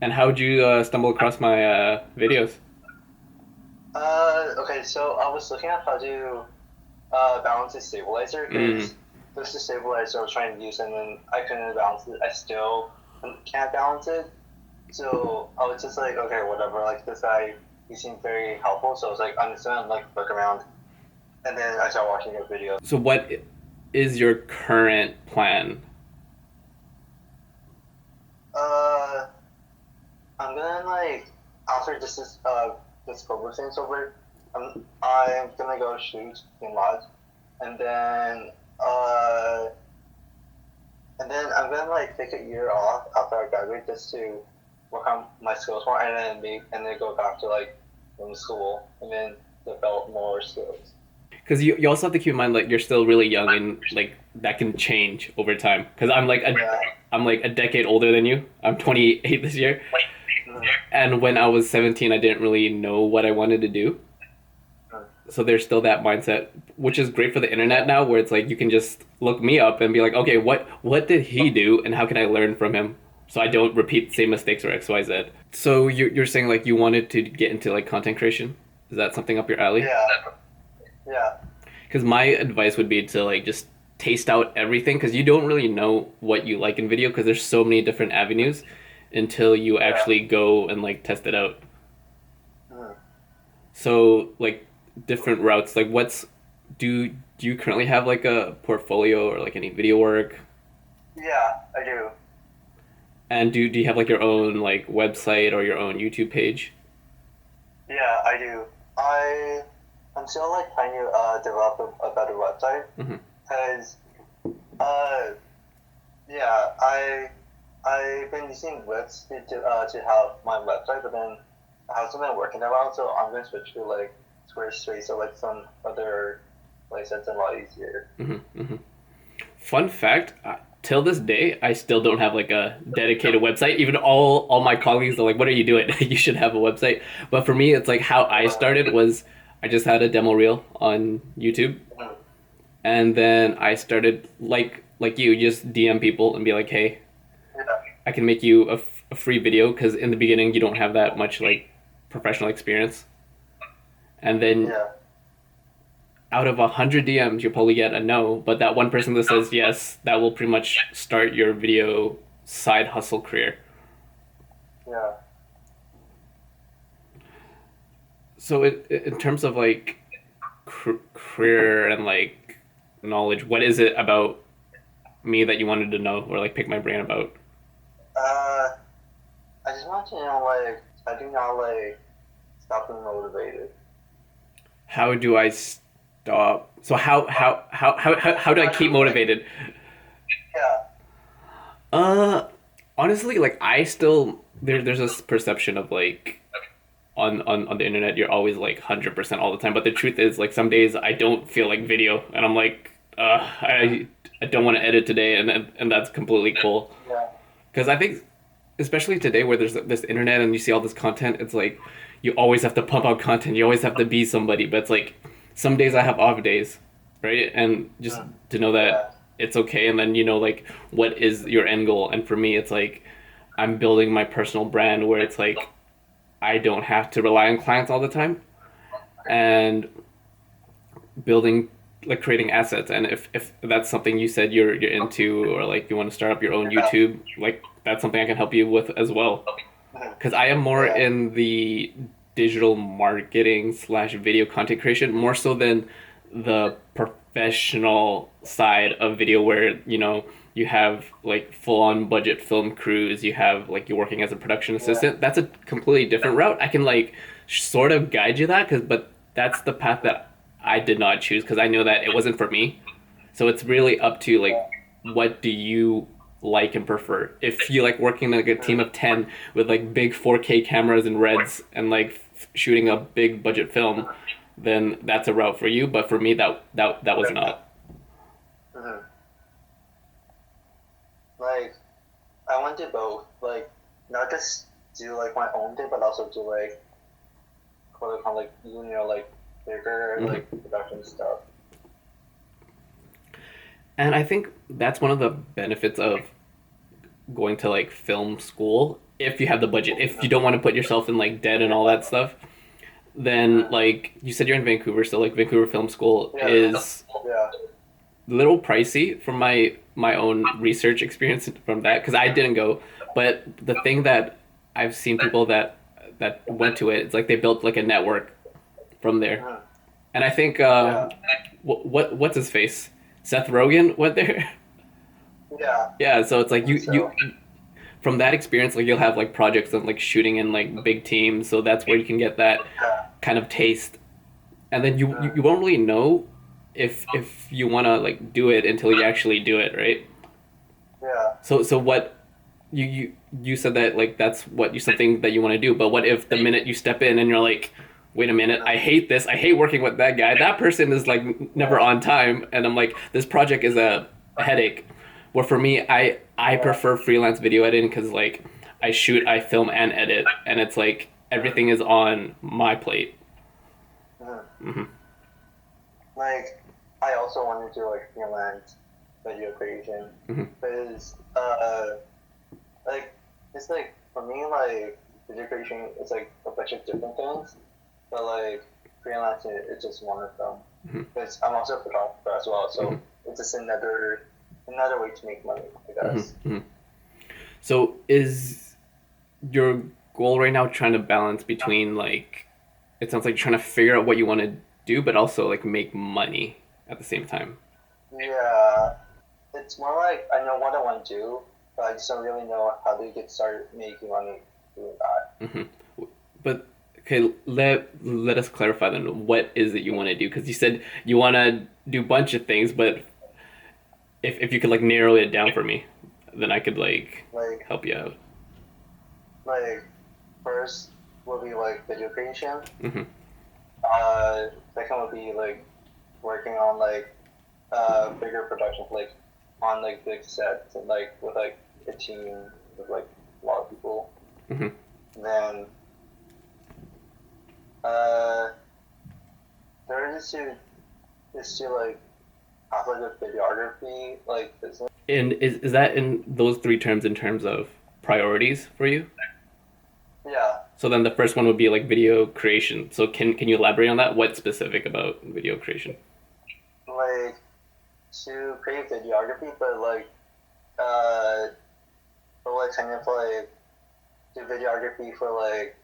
And how would you stumble across my videos? Okay, so I was looking at how to balance the stabilizer Mm. because this is the stabilizer I was trying to use and then I couldn't balance it. I still can't balance it. So I was just like, okay, whatever. Like this guy, he seemed very helpful. So I was like, I'm just gonna like look around. And then I started watching his videos. So what is your current plan? Uh, I'm gonna like after this COVID thing's over, I'm gonna go shoot in lodge, and then uh And then I'm gonna like take a year off after I graduate just to work on my skills more, and then go back to like school and then develop more skills. Because you also have to keep in mind like you're still really young and like that can change over time. Because Yeah. I'm like a decade older than you. I'm 28 this year, Mhm. and when I was 17, I didn't really know what I wanted to do. So there's still that mindset, which is great for the internet Yeah. now, where it's like you can just look me up and be like, okay, what did he do, and how can I learn from him, so I don't repeat the same mistakes or X Y Z. So you're saying like you wanted to get into like content creation? Is that something up your alley? Yeah. Yeah. Because my advice would be to like just taste out everything because you don't really know what you like in video because there's so many different avenues until you Yeah. actually go and like test it out. Mhm. So like different routes. Like do you currently have like a portfolio or like any video work? Yeah, I do. And do you have like your own like website or your own YouTube page? Yeah, I do. I I'm still like trying to develop a better website Mm-hmm. because uh yeah I've been using Wix to have my website, but then it hasn't been working that well, so I'm gonna switch to like Squarespace or like some other place that's a lot easier. Mm-hmm. Mm-hmm. Fun fact: till this day, I still don't have like a dedicated website. Even all my colleagues are like, "What are you doing? You should have a website." But for me, it's like how I started was I just had a demo reel on YouTube, Mhm. and then I started like you just DM people and be like, "Hey, Yeah, I can make you a free video," because in the beginning you don't have that much like professional experience, and then yeah, out of 100 DMs, you'll probably get a no, but that one person that says yes, that will pretty much start your video side hustle career. yeah. So, in terms of like career and like knowledge, what is it about me that you wanted to know or like pick my brain about? Uh, I just want to know like I do not like stop being motivated. How do I stop? So, how do I keep motivated? Yeah, Uh, honestly, like I still there's this perception of like on the internet you're always like 100% all the time, but the truth is like some days I don't feel like video and I'm like I don't want to edit today, and that's completely cool yeah, because I think especially today where there's this internet and you see all this content, it's like you always have to pump out content, you always have to be somebody, but it's like some days I have off days, right? And just mm, to know that yeah, it's okay, and then you know like what is your end goal. And for me it's like I'm building my personal brand where it's like I don't have to rely on clients all the time, and building like creating assets. And if that's something you said you're into, or like you want to start up your own yeah, YouTube, like that's something I can help you with as well, mhm, because I am more yeah, in the digital marketing slash video content creation more so than the professional side of video where you know you have like full on budget film crews, you have like you're working as a production yeah, assistant. That's a completely different route. I can like sort of guide you that, because but that's the path that I did not choose because I know that it wasn't for me. So it's really up to like yeah, what do you like and prefer. If you like working like a team mm, of 10 with like big 4K cameras and reds and like shooting a big budget film, then that's a route for you. But for me, that was not. mhm. Like I want to both, like not just do like my own thing, but also do like quote unquote like like bigger Mm-hmm. like production stuff. And I think that's one of the benefits of going to like film school if you have the budget. If you don't want to put yourself in like debt and all that stuff, then like you said you're in Vancouver, so like Vancouver Film School Yeah, is yeah, a little pricey from my own research experience from that because I didn't go. But the thing that I've seen people that went to it, it's like they built like a network from there. mhm, And I think yeah, what's his face? Seth Rogen went there. yeah. Yeah, so it's I like think you so. from that experience, like you'll have like projects and like shooting in like big teams, so that's where you can get that Yeah, kind of taste, and then you mhm, won't really know if you want to like do it until you actually do it, right? yeah, So what you said that like that's what you something that you want to do, but what if the minute you step in and you're like, wait a minute, I hate this, I hate working with that guy, that person is like never yeah, on time, and I'm like this project is a headache. Where for me, I yeah, prefer freelance video editing because like I shoot, I film and edit, and it's like mhm, everything is on my plate. mhm. Hmm. Like, I also want to do like freelance video creation Hmm. because, like, it's like for me, like video creation is like a bunch of different things, but like freelancing is just one of them. Hmm. Because I'm also a photographer as well, Hmm. so it's just another way to make money, I Hmm. guess. Hmm. So is your goal right now trying to balance between like it sounds like you're trying to figure out what you want to do, but also like make money at the same time. Yeah, it's more like I know what I want to do, but I just don't really know how to get started making money doing that. Hmm. But okay, let us clarify then. What is it you want to do? Because you said you want to do a bunch of things, but if you could like narrow it down for me, then I could like Like, help you out. like first will be like video creation. Hmm. Second will be like working on like bigger productions, like on like big sets and like with like a team with like a lot of people. Hmm. And then uh, third is to like have like a videography like business. And is that in those three terms in terms of priorities for you? Yeah, So then the first one would be like video creation. So can you elaborate on that? What's specific about video creation? like to create videography, uh, but like kind of like do videography for like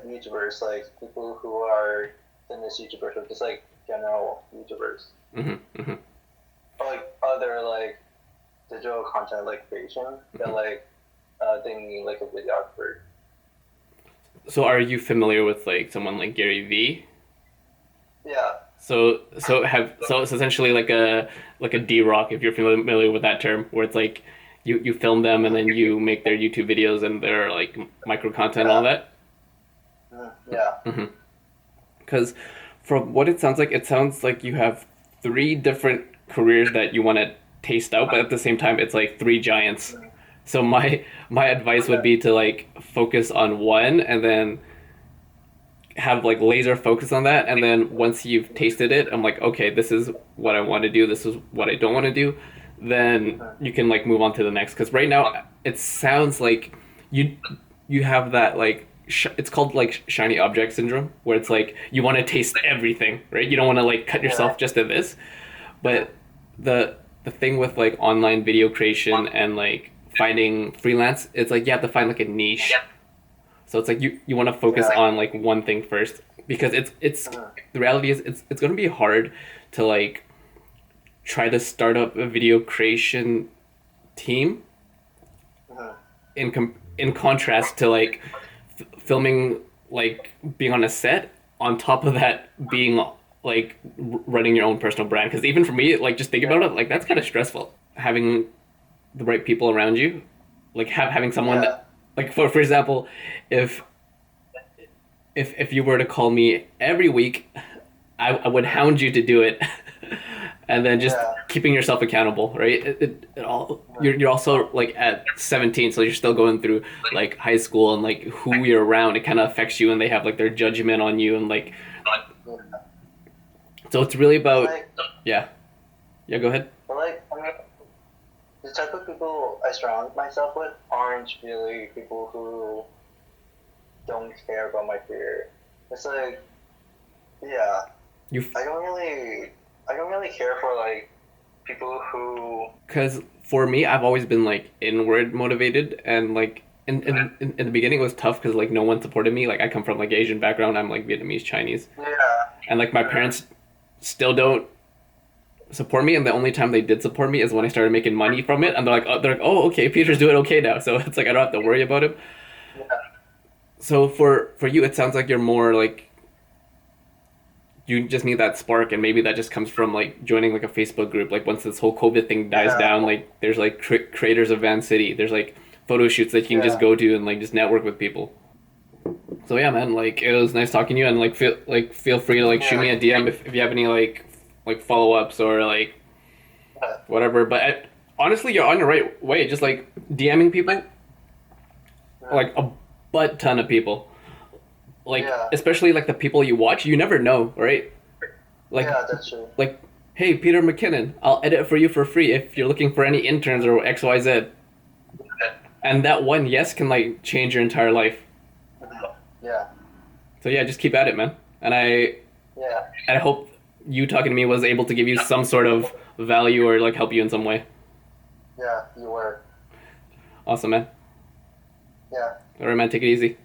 YouTubers, like people who are fitness YouTubers or just like general YouTubers, Hmm. Hmm. or like other like digital content like creation that Hmm. like they need like a videographer. So are you familiar with like someone like Gary V? Yeah, So it's essentially like a D Rock if you're familiar with that term, where it's like you film them and then you make their YouTube videos and their like micro content and all yeah, that. yeah, Hmm. Because from what it sounds like you have three different careers that you want to taste out, but at the same time, it's like three giants. So my advice would yeah, be to like focus on one and then have like laser focus on that, and then once you've tasted it, I'm like, okay, this is what I want to do, this is what I don't want to do, then you can like move on to the next. Because right now it sounds like you you have that like it's called like shiny object syndrome, where it's like you want to taste everything, right? You don't want to like cut yeah, yourself just to this. But the thing with like online video creation and like finding freelance, it's like you have to find like a niche. So it's like you want to focus yeah, on like one thing first, because it's the reality is it's going to be hard to like try to start up a video creation team in contrast to like filming, like being on a set, on top of that being like running your own personal brand. Because even for me, like just think about it, like that's kind of stressful, having the right people around you, like having someone yeah, that, like for example, if if you were to call me every week, I would hound you to do it, and then just yeah, keeping yourself accountable, right? It all you're also like at 17, so you're still going through like high school, and like who you're around, it kind of affects you, and they have like their judgment on you, and like yeah. so it's really And about like, yeah, yeah. Go ahead. but like, I mean, the type of people I surround myself with aren't really people who don't care about my career. It's like, yeah, You, I don't really care for like people who, because for me, I've always been like inward motivated, and like in the beginning it was tough because like no one supported me. Like I come from like Asian background. I'm like Vietnamese, Chinese, yeah, and like my parents still don't support me, and the only time they did support me is when I started making money from it, and they're like, oh, okay, Peter's doing okay now, so it's like I don't have to worry about him. yeah, So for you, it sounds like you're more like you just need that spark, and maybe that just comes from like joining like a Facebook group. Like once this whole COVID thing dies yeah, down, like there's like creators of Van City, there's like photo shoots that you can just yeah, go to and like just network with people. So yeah, man, like it was nice talking to you, and feel free to like shoot yeah, me a DM if you have any like follow ups or like yeah, whatever. But honestly, you're on the right way. Just like DMing people, yeah, like a butt ton of people. Like yeah, especially like the people you watch, you never know, right? Like yeah, that's true. like, hey Peter McKinnon, I'll edit for you for free if you're looking for any interns or XYZ. And that one yes can like change your entire life. Yeah, So yeah, just keep at it, man. yeah, I hope you talking to me was able to give you some sort of value or like help you in some way. yeah, you were. Awesome, man. Yeah. All right, man. Take it easy.